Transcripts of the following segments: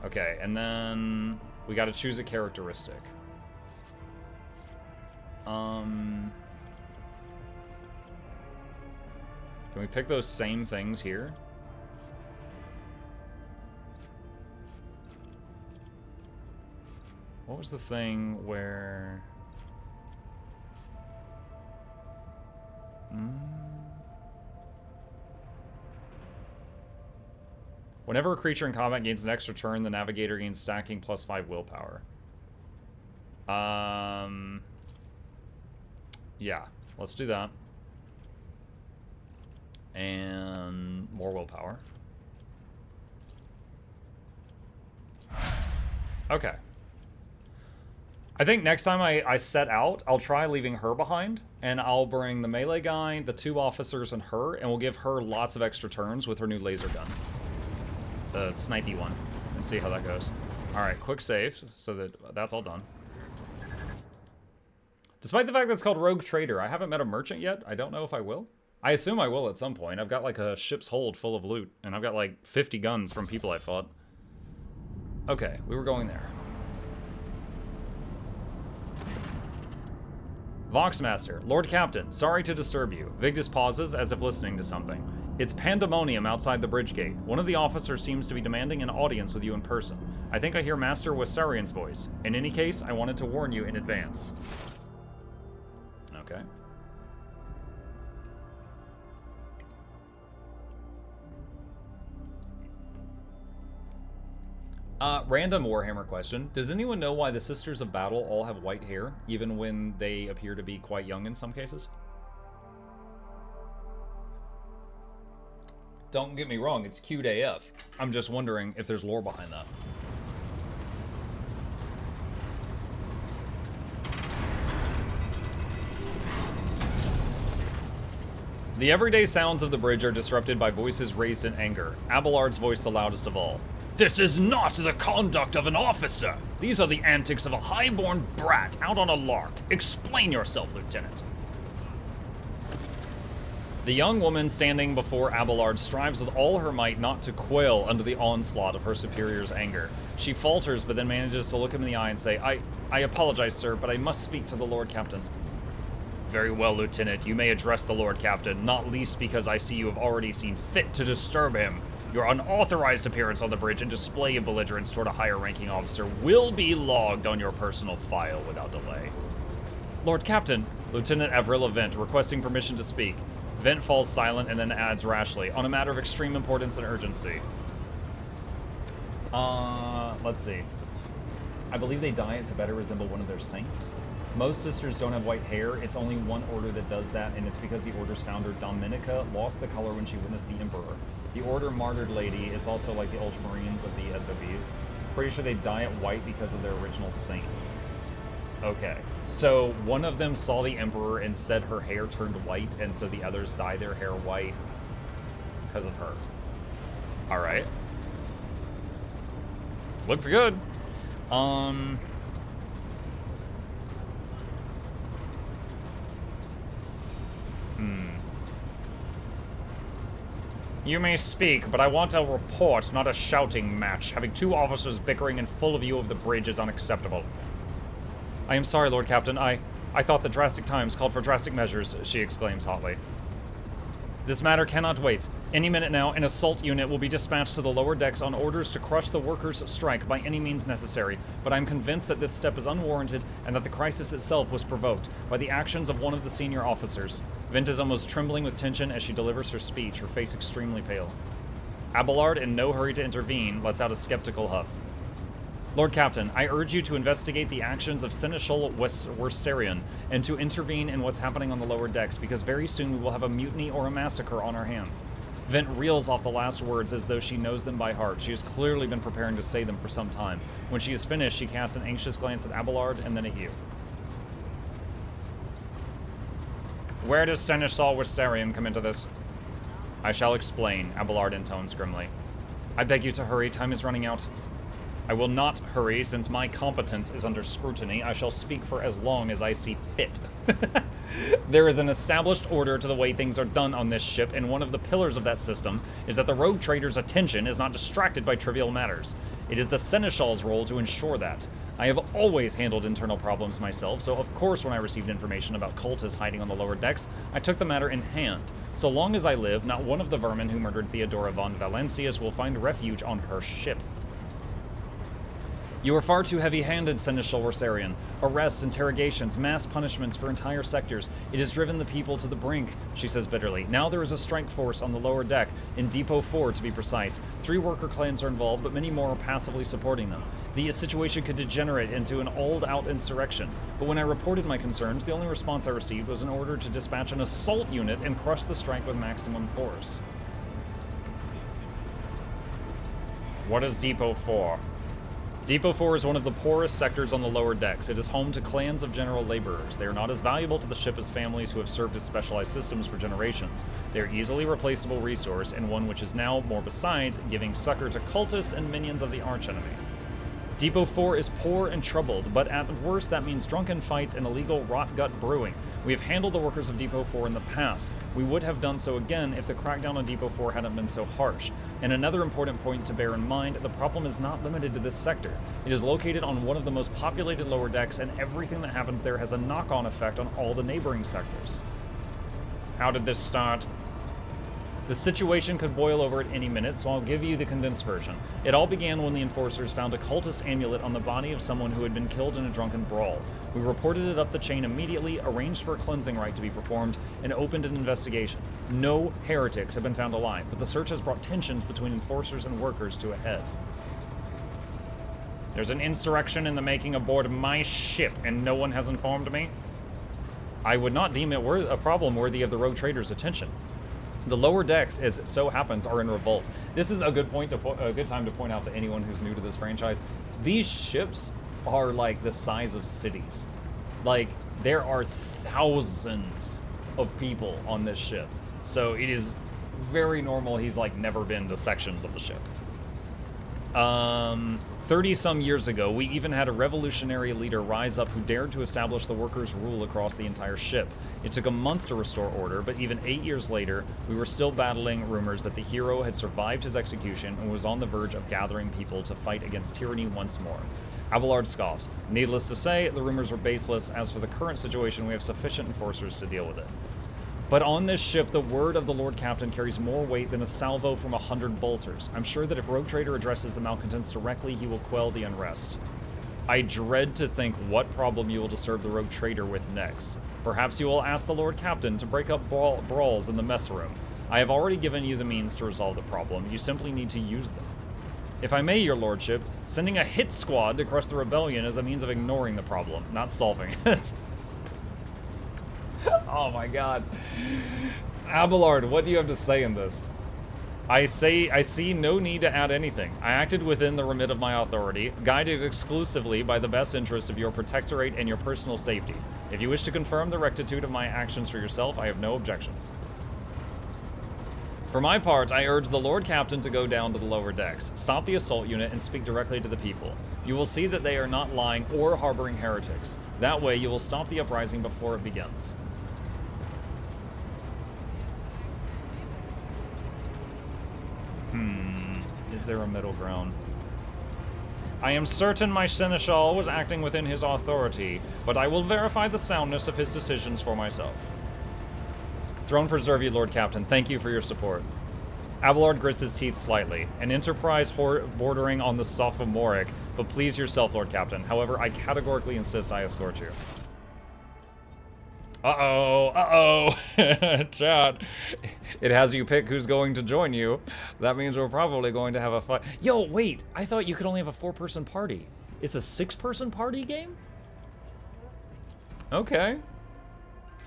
Okay, and then we got to choose a characteristic. Can we pick those same things here? What was the thing where... Whenever a creature in combat gains an extra turn, the navigator gains stacking plus 5 willpower. Yeah, let's do that. And more willpower. Okay. I think next time I set out, I'll try leaving her behind, and I'll bring the melee guy, the 2 officers, and her, and we'll give her lots of extra turns with her new laser gun. The snipey one, and see how that goes. Alright, quick save, so that's all done. Despite the fact that it's called Rogue Trader, I haven't met a merchant yet. I don't know if I will. I assume I will at some point. I've got like a ship's hold full of loot, and I've got like 50 guns from people I fought. Okay, we were going there. Voxmaster, Lord Captain, sorry to disturb you. Vigdis pauses as if listening to something. It's pandemonium outside the bridge gate. One of the officers seems to be demanding an audience with you in person. I think I hear Master Wissarian's voice. In any case, I wanted to warn you in advance. Okay. Random Warhammer question. Does anyone know why the Sisters of Battle all have white hair, even when they appear to be quite young in some cases? Don't get me wrong, it's cute AF. I'm just wondering if there's lore behind that. The everyday sounds of the bridge are disrupted by voices raised in anger. Abelard's voice the loudest of all. This is not the conduct of an officer. These are the antics of a highborn brat out on a lark. Explain yourself, Lieutenant. The young woman standing before Abelard strives with all her might not to quail under the onslaught of her superior's anger. She falters, but then manages to look him in the eye and say, I apologize, sir, but I must speak to the Lord Captain. Very well, Lieutenant. You may address the Lord Captain, not least because I see you have already seen fit to disturb him. Your unauthorized appearance on the bridge and display of belligerence toward a higher-ranking officer will be logged on your personal file without delay. Lord Captain, Lieutenant Avril Vent, requesting permission to speak. Vent falls silent and then adds rashly, on a matter of extreme importance and urgency. Let's see. I believe they dye it to better resemble one of their saints. Most sisters don't have white hair. It's only one order that does that, and it's because the order's founder, Dominica, lost the color when she witnessed the Emperor. The Order Martyred Lady is also like the Ultramarines of the SOBs. Pretty sure they dye it white because of their original saint. Okay, so one of them saw the Emperor and said her hair turned white, and so the others dye their hair white because of her. Alright. Looks good. You may speak, but I want a report, not a shouting match. Having 2 officers bickering in full view of the bridge is unacceptable. I am sorry, Lord Captain. I thought the drastic times called for drastic measures, she exclaims hotly. This matter cannot wait. Any minute now, an assault unit will be dispatched to the lower decks on orders to crush the workers' strike by any means necessary, but I'm convinced that this step is unwarranted and that the crisis itself was provoked by the actions of one of the senior officers. Vent is almost trembling with tension as she delivers her speech, her face extremely pale. Abelard, in no hurry to intervene, lets out a skeptical huff. Lord Captain, I urge you to investigate the actions of Seneschal Wissarian and to intervene in what's happening on the lower decks, because very soon we will have a mutiny or a massacre on our hands. Vent reels off the last words as though she knows them by heart. She has clearly been preparing to say them for some time. When she is finished, she casts an anxious glance at Abelard and then at you. Where does Seneschal Wissarian come into this? I shall explain, Abelard intones grimly. I beg you to hurry, time is running out. I will not hurry, since my competence is under scrutiny. I shall speak for as long as I see fit. There is an established order to the way things are done on this ship, and one of the pillars of that system is that the rogue trader's attention is not distracted by trivial matters. It is the Seneschal's role to ensure that. I have always handled internal problems myself, so of course when I received information about cultists hiding on the lower decks, I took the matter in hand. So long as I live, not one of the vermin who murdered Theodora von Valencius will find refuge on her ship. You are far too heavy-handed, Seneschal Rorsarian. Arrests, interrogations, mass punishments for entire sectors. It has driven the people to the brink, she says bitterly. Now there is a strike force on the lower deck, in Depot 4 to be precise. 3 worker clans are involved, but many more are passively supporting them. The situation could degenerate into an all-out insurrection. But when I reported my concerns, the only response I received was an order to dispatch an assault unit and crush the strike with maximum force. What is Depot 4? Depot 4 is one of the poorest sectors on the lower decks. It is home to clans of general laborers. They are not as valuable to the ship as families who have served its specialized systems for generations. They are easily replaceable resource, and one which is now, more besides, giving succor to cultists and minions of the archenemy. Depot 4 is poor and troubled, but at worst that means drunken fights and illegal rot-gut brewing. We have handled the workers of Depot 4 in the past. We would have done so again if the crackdown on Depot 4 hadn't been so harsh. And another important point to bear in mind, the problem is not limited to this sector. It is located on one of the most populated lower decks, and everything that happens there has a knock-on effect on all the neighboring sectors. How did this start? The situation could boil over at any minute, so I'll give you the condensed version. It all began when the enforcers found a cultist amulet on the body of someone who had been killed in a drunken brawl. We reported it up the chain immediately, arranged for a cleansing rite to be performed, and opened an investigation. No heretics have been found alive, but the search has brought tensions between enforcers and workers to a head. There's an insurrection in the making aboard my ship, and no one has informed me? I would not deem it a problem worthy of the rogue trader's attention. The lower decks, as it so happens, are in revolt. This is a good time to point out to anyone who's new to this franchise. These ships are like the size of cities. Like, there are thousands of people on this ship. So it is very normal he's like never been to sections of the ship. 30-some years ago, we even had a revolutionary leader rise up who dared to establish the workers' rule across the entire ship. It took a month to restore order, but even 8 years later, we were still battling rumors that the hero had survived his execution and was on the verge of gathering people to fight against tyranny once more. Abelard scoffs. Needless to say, the rumors were baseless. As for the current situation, we have sufficient enforcers to deal with it. But on this ship, the word of the Lord Captain carries more weight than a salvo from 100 bolters. I'm sure that if Rogue Trader addresses the malcontents directly, he will quell the unrest. I dread to think what problem you will disturb the Rogue Trader with next. Perhaps you will ask the Lord Captain to break up brawls in the mess room. I have already given you the means to resolve the problem. You simply need to use them. If I may, your lordship, sending a hit squad to crush the rebellion is a means of ignoring the problem, not solving it. Oh my god. Abelard, what do you have to say in this? I see no need to add anything. I acted within the remit of my authority, guided exclusively by the best interests of your protectorate and your personal safety. If you wish to confirm the rectitude of my actions for yourself, I have no objections. For my part, I urge the Lord Captain to go down to the lower decks, stop the assault unit, and speak directly to the people. You will see that they are not lying or harboring heretics. That way, you will stop the uprising before it begins. Is there a middle ground? I am certain my seneschal was acting within his authority, but I will verify the soundness of his decisions for myself. Throne preserve you, Lord Captain. Thank you for your support. Abelard grits his teeth slightly. An enterprise bordering on the sophomoric, but please yourself, Lord Captain. However, I categorically insist I escort you. Chat. It has you pick who's going to join you. That means we're probably going to have a fight. Yo, wait. I thought you could only have a 4-person party. It's a 6-person party game? Okay.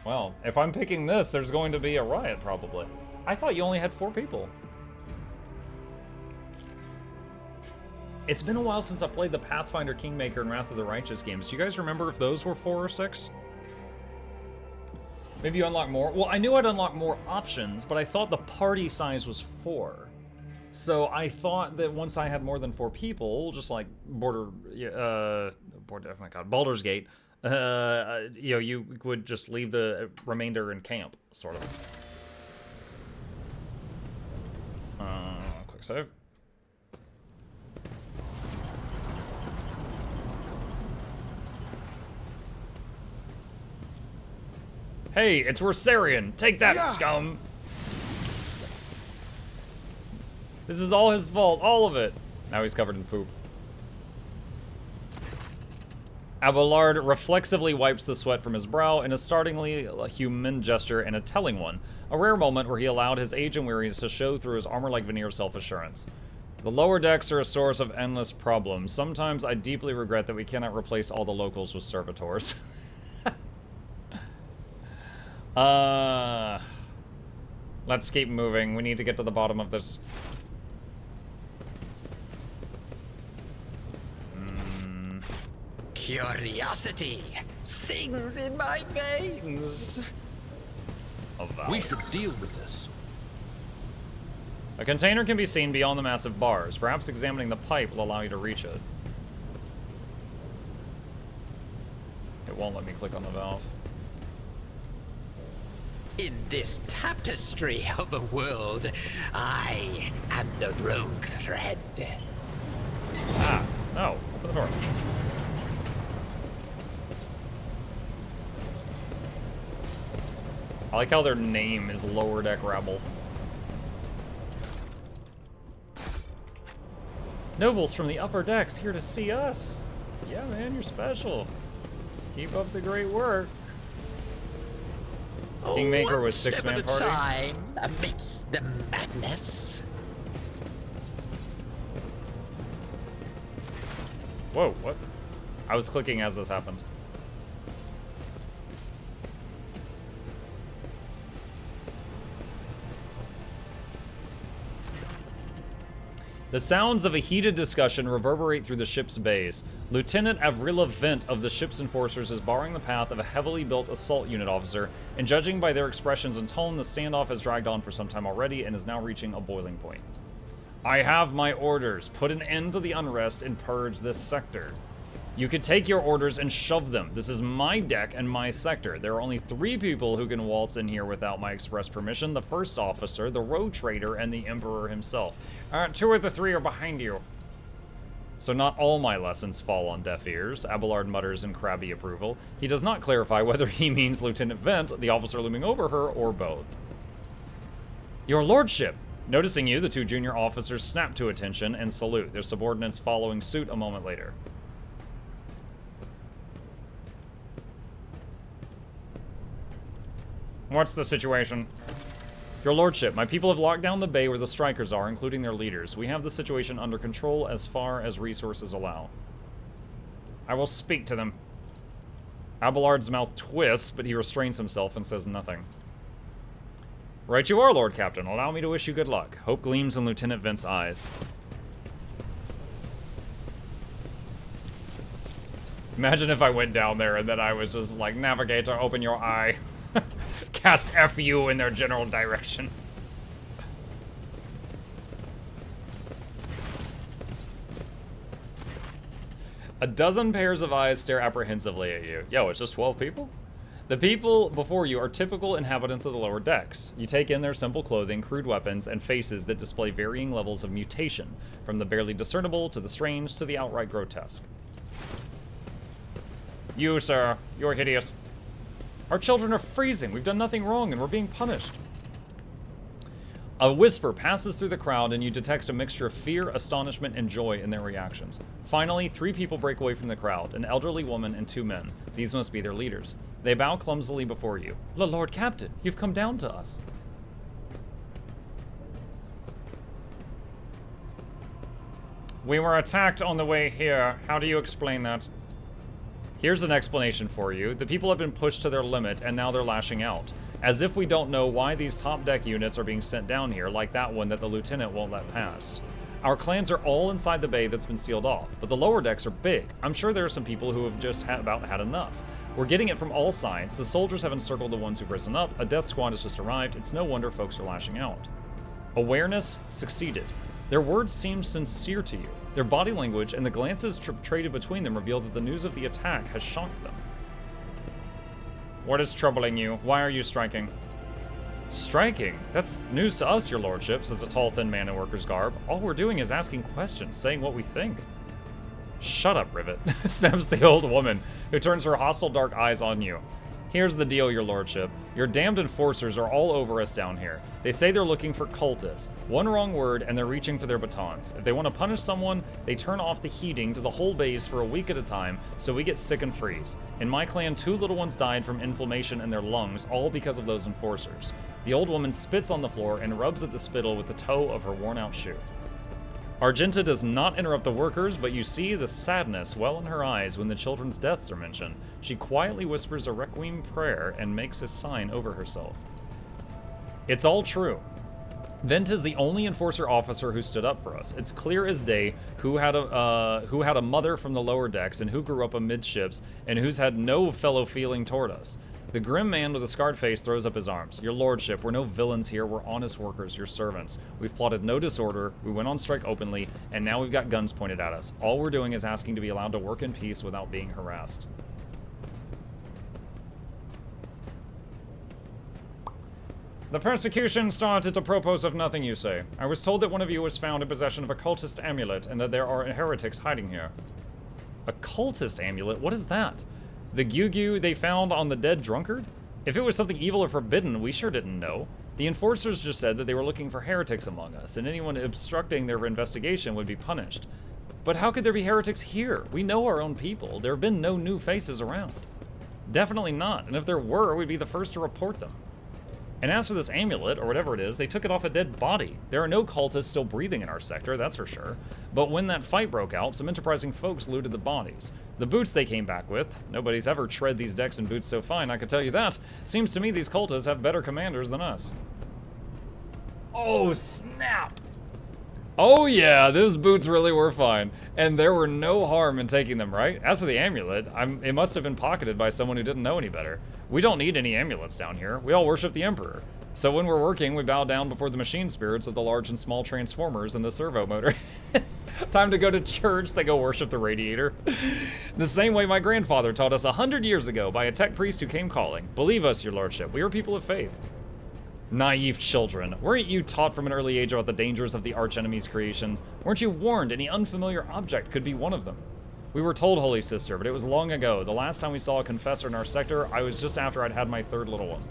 Well, if I'm picking this, there's going to be a riot, probably. I thought you only had 4 people. It's been a while since I played the Pathfinder, Kingmaker, and Wrath of the Righteous games. Do you guys remember if those were 4 or 6? Maybe you unlock more? Well, I knew I'd unlock more options, but I thought the party size was 4. So I thought that once I had more than 4 people, just like Baldur's Gate, You know, you would just leave the remainder in camp, sort of. Quick save. Hey, it's Rorsarian! Take that, scum! This is all his fault, all of it! Now he's covered in poop. Abelard reflexively wipes the sweat from his brow in a startlingly human gesture and a telling one. A rare moment where he allowed his age and weariness to show through his armor-like veneer of self-assurance. The lower decks are a source of endless problems. Sometimes I deeply regret that we cannot replace all the locals with servitors. Let's keep moving. We need to get to the bottom of this. Curiosity sings in my veins. We should deal with this. A container can be seen beyond the massive bars. Perhaps examining the pipe will allow you to reach it. It won't let me click on the valve. In this tapestry of a world, I am the rogue thread. Ah, no. Open the door. I like how their name is Lower Deck Rebel. Nobles from the upper decks here to see us. Yeah, man, you're special. Keep up the great work. Kingmaker with 6-man party. Time amidst the madness. Whoa, what? I was clicking as this happened. The sounds of a heated discussion reverberate through the ship's bays. Lieutenant Avrila Vent of the ship's enforcers is barring the path of a heavily built assault unit officer, and judging by their expressions and tone, the standoff has dragged on for some time already and is now reaching a boiling point. I have my orders. Put an end to the unrest and purge this sector. You could take your orders and shove them. This is my deck and my sector. There are only 3 people who can waltz in here without my express permission. The first officer, the road trader, and the Emperor himself. 2 of the 3 are behind you. So not all my lessons fall on deaf ears, Abelard mutters in crabby approval. He does not clarify whether he means Lieutenant Vent, the officer looming over her, or both. Your lordship! Noticing you, the 2 junior officers snap to attention and salute, their subordinates following suit a moment later. What's the situation? Your lordship, my people have locked down the bay where the strikers are, including their leaders. We have the situation under control as far as resources allow. I will speak to them. Abelard's mouth twists, but he restrains himself and says nothing. Right you are, Lord Captain. Allow me to wish you good luck. Hope gleams in Lieutenant Vent's eyes. Imagine if I went down there and then I was just like, Navigator, open your eye. Cast FU in their general direction. A dozen pairs of eyes stare apprehensively at you. Yo, it's just 12 people? The people before you are typical inhabitants of the lower decks. You take in their simple clothing, crude weapons, and faces that display varying levels of mutation, from the barely discernible to the strange to the outright grotesque. You, sir, you're hideous. Our children are freezing. We've done nothing wrong and we're being punished. A whisper passes through the crowd and you detect a mixture of fear, astonishment, and joy in their reactions. Finally, 3 people break away from the crowd, an elderly woman and 2 men. These must be their leaders. They bow clumsily before you. Lord Captain, you've come down to us. We were attacked on the way here. How do you explain that? Here's an explanation for you. The people have been pushed to their limit, and now they're lashing out. As if we don't know why these top deck units are being sent down here, like that one that the lieutenant won't let pass. Our clans are all inside the bay that's been sealed off, but the lower decks are big. I'm sure there are some people who have just about had enough. We're getting it from all sides. The soldiers have encircled the ones who've risen up. A death squad has just arrived. It's no wonder folks are lashing out. Awareness succeeded. Their words seemed sincere to you. Their body language and the glances traded between them reveal that the news of the attack has shocked them. What is troubling you? Why are you striking? Striking? That's news to us, your lordship, says a tall, thin man in worker's garb. All we're doing is asking questions, saying what we think. Shut up, Rivet, snaps the old woman, who turns her hostile dark eyes on you. Here's the deal, your lordship. Your damned enforcers are all over us down here. They say they're looking for cultists. One wrong word and they're reaching for their batons. If they want to punish someone, they turn off the heating to the whole base for a week at a time, so we get sick and freeze. In my clan, 2 little ones died from inflammation in their lungs, all because of those enforcers. The old woman spits on the floor and rubs at the spittle with the toe of her worn-out shoe. Argenta does not interrupt the workers, but you see the sadness well in her eyes when the children's deaths are mentioned. She quietly whispers a requiem prayer and makes a sign over herself. It's all true. Vent is the only enforcer officer who stood up for us. It's clear as day who had a mother from the lower decks and who grew up amidships and who's had no fellow feeling toward us. The grim man with a scarred face throws up his arms. Your lordship, we're no villains here, we're honest workers, your servants. We've plotted no disorder, we went on strike openly, and now we've got guns pointed at us. All we're doing is asking to be allowed to work in peace without being harassed. The persecution started to propose of nothing, you say. I was told that one of you was found in possession of a cultist amulet, and that there are heretics hiding here. A cultist amulet? What is that? The Gyugyu they found on the dead drunkard? If it was something evil or forbidden, we sure didn't know. The enforcers just said that they were looking for heretics among us, and anyone obstructing their investigation would be punished. But how could there be heretics here? We know our own people. There have been no new faces around. Definitely not, and if there were, we'd be the first to report them. And as for this amulet, or whatever it is, they took it off a dead body. There are no cultists still breathing in our sector, that's for sure. But when that fight broke out, some enterprising folks looted the bodies. The boots they came back with, nobody's ever tread these decks in boots so fine, I could tell you that. Seems to me these cultists have better commanders than us. Oh, snap! Oh yeah, those boots really were fine. And there were no harm in taking them, right? As for the amulet, it must have been pocketed by someone who didn't know any better. We don't need any amulets down here. We all worship the Emperor. So when we're working, we bow down before the machine spirits of the large and small transformers and the servo motor. Time to go to church, they go worship the radiator. The same way my grandfather taught us 100 years ago by a tech priest who came calling. Believe us, your lordship, we are people of faith. Naive children. Weren't you taught from an early age about the dangers of the archenemy's creations? Weren't you warned any unfamiliar object could be one of them? We were told, Holy Sister, but it was long ago. The last time we saw a confessor in our sector, I was just after I'd had my 3rd little one.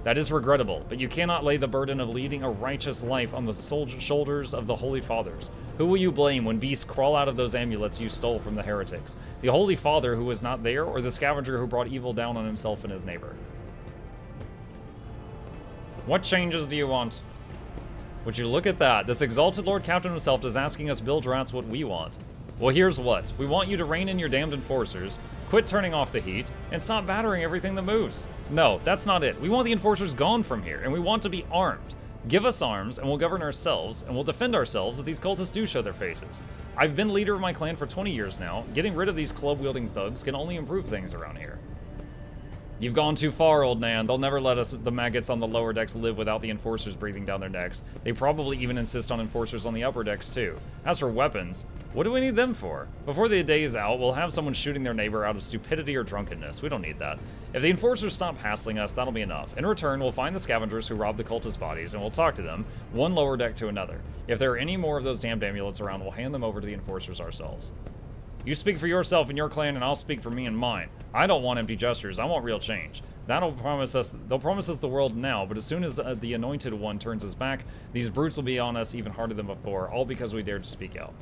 That is regrettable, but you cannot lay the burden of leading a righteous life on the shoulders of the Holy Fathers. Who will you blame when beasts crawl out of those amulets you stole from the heretics? The Holy Father who was not there, or the scavenger who brought evil down on himself and his neighbor? What changes do you want? Would you look at that? This exalted Lord Captain himself is asking us bilge rats what we want. Well, here's what. We want you to rein in your damned enforcers, quit turning off the heat, and stop battering everything that moves. No, that's not it. We want the enforcers gone from here, and we want to be armed. Give us arms, and we'll govern ourselves, and we'll defend ourselves if these cultists do show their faces. I've been leader of my clan for 20 years now. Getting rid of these club-wielding thugs can only improve things around here. You've gone too far, old man. They'll never let us, the maggots on the lower decks, live without the enforcers breathing down their necks. They probably even insist on enforcers on the upper decks, too. As for weapons, what do we need them for? Before the day is out, we'll have someone shooting their neighbor out of stupidity or drunkenness. We don't need that. If the enforcers stop hassling us, that'll be enough. In return, we'll find the scavengers who robbed the cultist bodies, and we'll talk to them, one lower deck to another. If there are any more of those damned amulets around, we'll hand them over to the enforcers ourselves. You speak for yourself and your clan, and I'll speak for me and mine. I don't want empty gestures. I want real change. They'll promise us the world now, but as soon as the anointed one turns his back, these brutes will be on us even harder than before, all because we dared to speak out.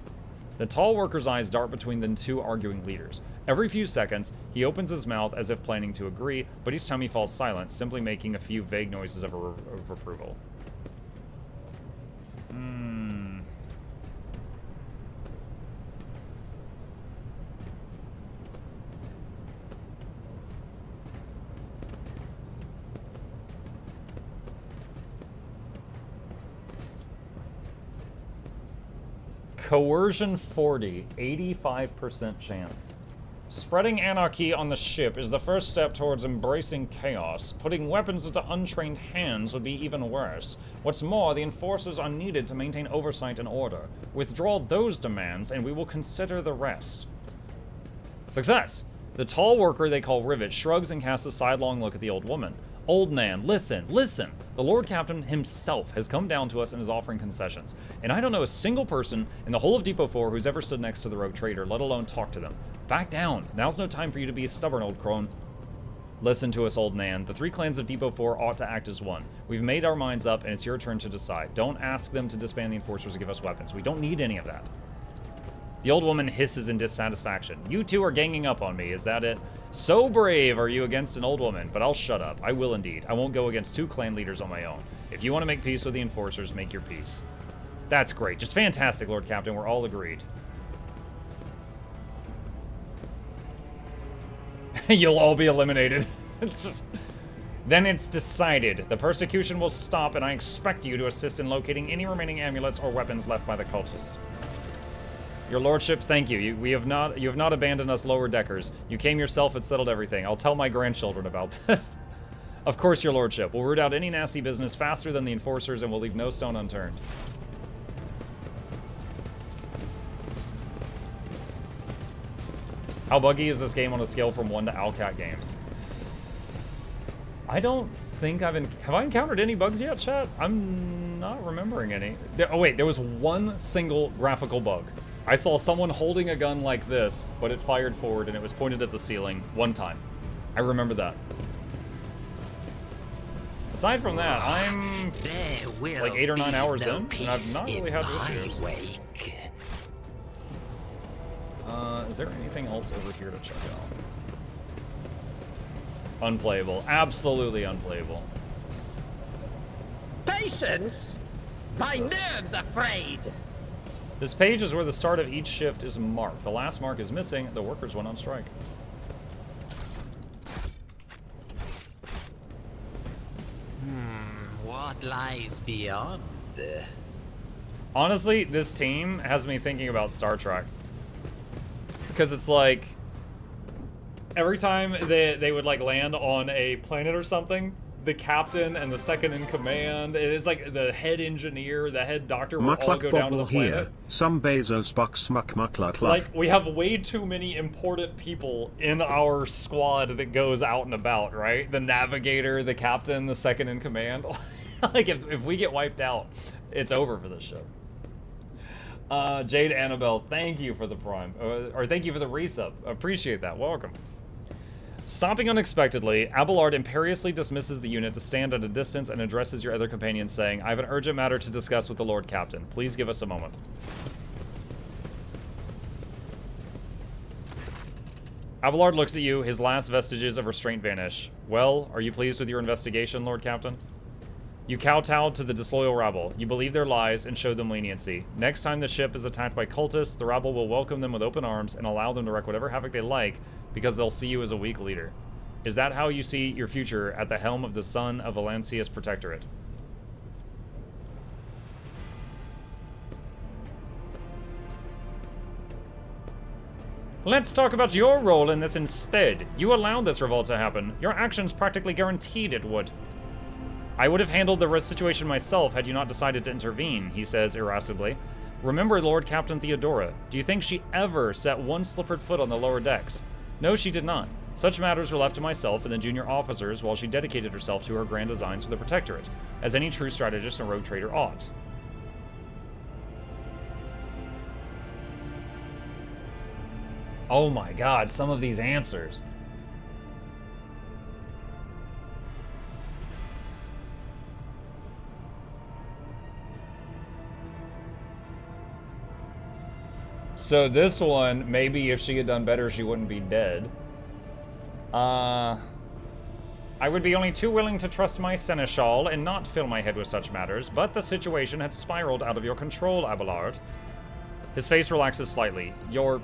The tall worker's eyes dart between the 2 arguing leaders. Every few seconds, he opens his mouth as if planning to agree, but each time he falls silent, simply making a few vague noises of approval. Coercion 40, 85% chance. Spreading anarchy on the ship is the first step towards embracing chaos. Putting weapons into untrained hands would be even worse. What's more, the enforcers are needed to maintain oversight and order. Withdraw those demands and we will consider the rest. Success! The tall worker they call Rivet shrugs and casts a sidelong look at the old woman. Old Nan, listen, listen! The Lord Captain himself has come down to us and is offering concessions. And I don't know a single person in the whole of Depot 4 who's ever stood next to the rogue trader, let alone talk to them. Back down. Now's no time for you to be a stubborn old crone. Listen to us, Old Nan. The 3 clans of Depot 4 ought to act as one. We've made our minds up, and it's your turn to decide. Don't ask them to disband the enforcers and give us weapons. We don't need any of that. The old woman hisses in dissatisfaction. You two are ganging up on me, is that it? So brave are you against an old woman, but I'll shut up. I will indeed. I won't go against 2 clan leaders on my own. If you want to make peace with the enforcers, make your peace. That's great. Just fantastic, Lord Captain. We're all agreed. You'll all be eliminated. Then it's decided. The persecution will stop, and I expect you to assist in locating any remaining amulets or weapons left by the cultists. Your lordship, thank you. You have not abandoned us lower deckers. You came yourself and settled everything. I'll tell my grandchildren about this. Of course, your lordship. We'll root out any nasty business faster than the enforcers, and we'll leave no stone unturned. How buggy is this game on a scale from 1 to Owlcat games? I don't think have I encountered any bugs yet, chat? I'm not remembering any. Oh wait, there was one single graphical bug. I saw someone holding a gun like this, but it fired forward and it was pointed at the ceiling one time. I remember that. Aside from that, I'm like 8 or 9 hours in, and I've not really had issues. Is there anything else over here to check out? Unplayable. Absolutely unplayable. Patience? My nerves are frayed. This page is where the start of each shift is marked. The last mark is missing. The workers went on strike. What lies beyond? Honestly, this team has me thinking about Star Trek. Because it's like, every time they would like land on a planet or something, the captain and the second in command, it's like the head engineer, the head doctor will all go down to the planet. Here. Some Bezos bucks muck. Like, we have way too many important people in our squad that goes out and about, right? The navigator, the captain, the second in command. Like, if we get wiped out, it's over for this show. Jade Annabelle, thank you for the prime, or thank you for the resub. Appreciate that. Welcome. Stopping unexpectedly, Abelard imperiously dismisses the unit to stand at a distance and addresses your other companions, saying, I have an urgent matter to discuss with the Lord Captain. Please give us a moment. Abelard looks at you, his last vestiges of restraint vanish. Well, are you pleased with your investigation, Lord Captain? You kowtow to the disloyal rabble. You believe their lies and show them leniency. Next time the ship is attacked by cultists, the rabble will welcome them with open arms and allow them to wreak whatever havoc they like because they'll see you as a weak leader. Is that how you see your future at the helm of the son of Valancius Protectorate? Let's talk about your role in this instead. You allowed this revolt to happen. Your actions practically guaranteed it would. I would have handled the situation myself had you not decided to intervene, he says irascibly. Remember Lord Captain Theodora. Do you think she ever set one slippered foot on the lower decks? No, she did not. Such matters were left to myself and the junior officers while she dedicated herself to her grand designs for the Protectorate, as any true strategist and rogue trader ought. Oh my god, some of these answers. So this one, maybe if she had done better, she wouldn't be dead. I would be only too willing to trust my seneschal and not fill my head with such matters, but the situation had spiraled out of your control, Abelard. His face relaxes slightly. You're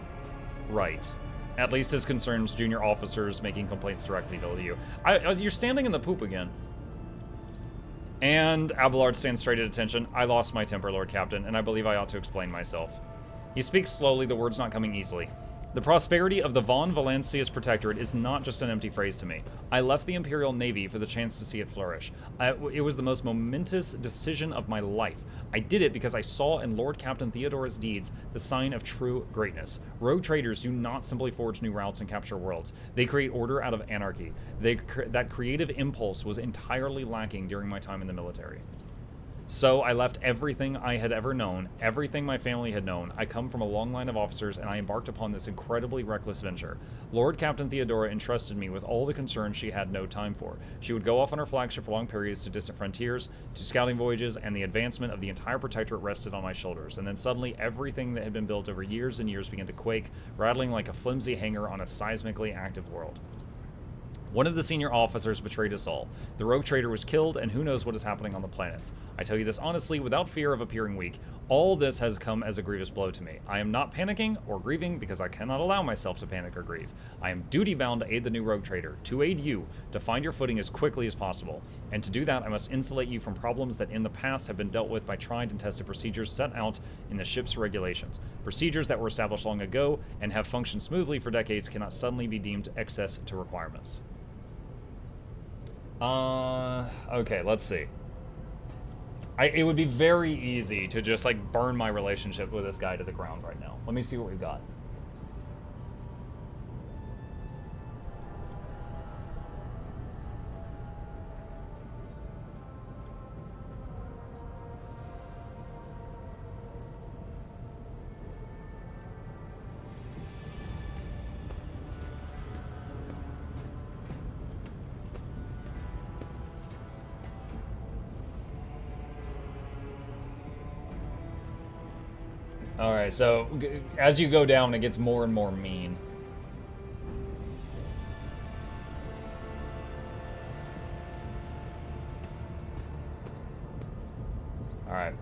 right. At least this concerns junior officers making complaints directly to you. You're standing in the poop again. And Abelard stands straight at attention. I lost my temper, Lord Captain, and I believe I ought to explain myself. He speaks slowly, the words not coming easily. The prosperity of the Von Valancius Protectorate is not just an empty phrase to me. I left the Imperial Navy for the chance to see it flourish. It was the most momentous decision of my life. I did it because I saw in Lord Captain Theodora's deeds the sign of true greatness. Rogue traders do not simply forge new routes and capture worlds. They create order out of anarchy. That creative impulse was entirely lacking during my time in the military. So I left everything I had ever known, everything my family had known. I come from a long line of officers, and I embarked upon this incredibly reckless venture. Lord Captain Theodora entrusted me with all the concerns she had no time for. She would go off on her flagship for long periods to distant frontiers, to scouting voyages, and the advancement of the entire Protectorate rested on my shoulders. And then suddenly, everything that had been built over years and years began to quake, rattling like a flimsy hanger on a seismically active world. One of the senior officers betrayed us all. The rogue trader was killed, and who knows what is happening on the planets. I tell you this honestly, without fear of appearing weak. All this has come as a grievous blow to me. I am not panicking or grieving because I cannot allow myself to panic or grieve. I am duty-bound to aid the new rogue trader, to aid you, to find your footing as quickly as possible. And to do that, I must insulate you from problems that in the past have been dealt with by tried and tested procedures set out in the ship's regulations. Procedures that were established long ago and have functioned smoothly for decades cannot suddenly be deemed excess to requirements. Okay, let's see. It would be very easy to just, like, burn my relationship with this guy to the ground right now. Let me see what we've got. Alright, so as you go down, it gets more and more mean. Alright.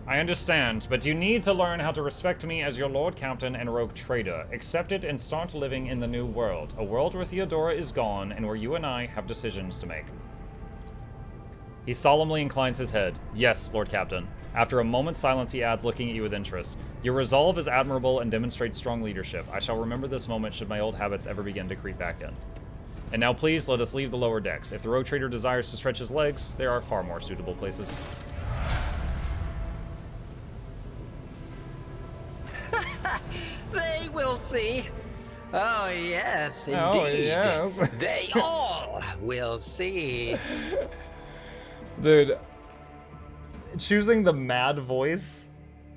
I understand, but you need to learn how to respect me as your Lord Captain and Rogue Trader. Accept it and start living in the new world. A world where Theodora is gone and where you and I have decisions to make. He solemnly inclines his head. Yes, Lord Captain. After a moment's silence, he adds, looking at you with interest. Your resolve is admirable and demonstrates strong leadership. I shall remember this moment should my old habits ever begin to creep back in. And now please, let us leave the lower decks. If the rogue trader desires to stretch his legs, there are far more suitable places. They will see. Oh, yes, indeed. Oh, yes. They all will see. Dude, choosing the mad voice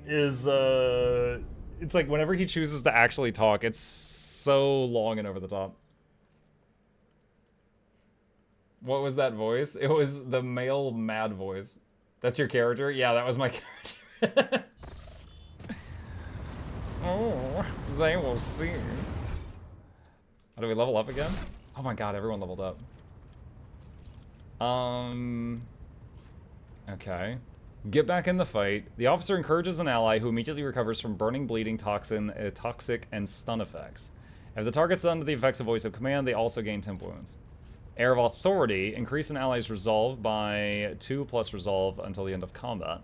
is, it's like whenever he chooses to actually talk, it's so long and over the top. What was that voice? It was the male mad voice. That's your character? Yeah, that was my character. Oh, they will see. Oh, do we level up again? Oh my god, everyone leveled up. Okay. Get back in the fight. The officer encourages an ally who immediately recovers from burning, bleeding, toxic, and stun effects. If the target's under the effects of voice of command, they also gain temp wounds. Air of Authority. Increase an ally's resolve by 2+ resolve until the end of combat.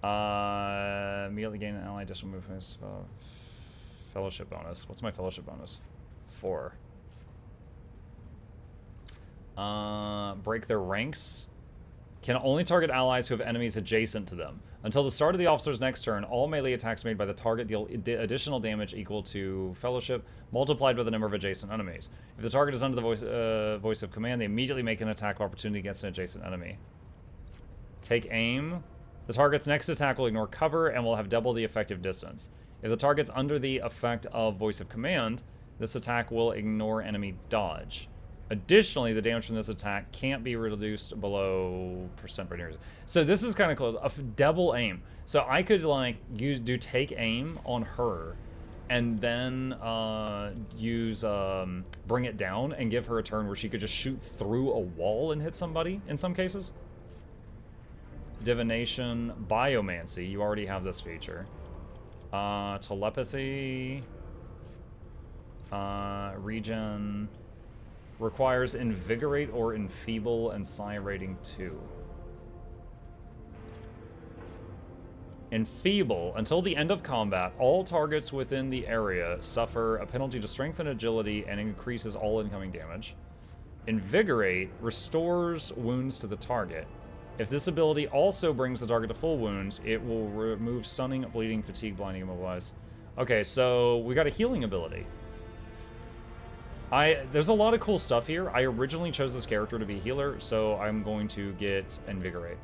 Immediately gain an ally additional movements. Fellowship bonus. What's my fellowship bonus? 4. Break their ranks. Can only target allies who have enemies adjacent to them. Until the start of the officer's next turn, all melee attacks made by the target deal additional damage equal to Fellowship, multiplied by the number of adjacent enemies. If the target is under the voice of command, they immediately make an attack of opportunity against an adjacent enemy. Take aim. The target's next attack will ignore cover and will have double the effective distance. If the target's under the effect of voice of command, this attack will ignore enemy dodge. Additionally, the damage from this attack can't be reduced below % per years. So this is kind of cool. A double aim. So I could like do take aim on her, and then use bring it down and give her a turn where she could just shoot through a wall and hit somebody. In some cases, divination, biomancy. You already have this feature. Telepathy, regen. Requires Invigorate or Enfeeble and Psi rating 2. Enfeeble. Until the end of combat, all targets within the area suffer a penalty to strength and agility and increases all incoming damage. Invigorate restores wounds to the target. If this ability also brings the target to full wounds, it will remove stunning, bleeding, fatigue, blinding, immobilize. Okay, so we got a healing ability. There's a lot of cool stuff here. I originally chose this character to be a healer, so I'm going to get Invigorate.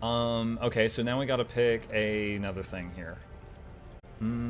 Okay, so now we gotta pick another thing here.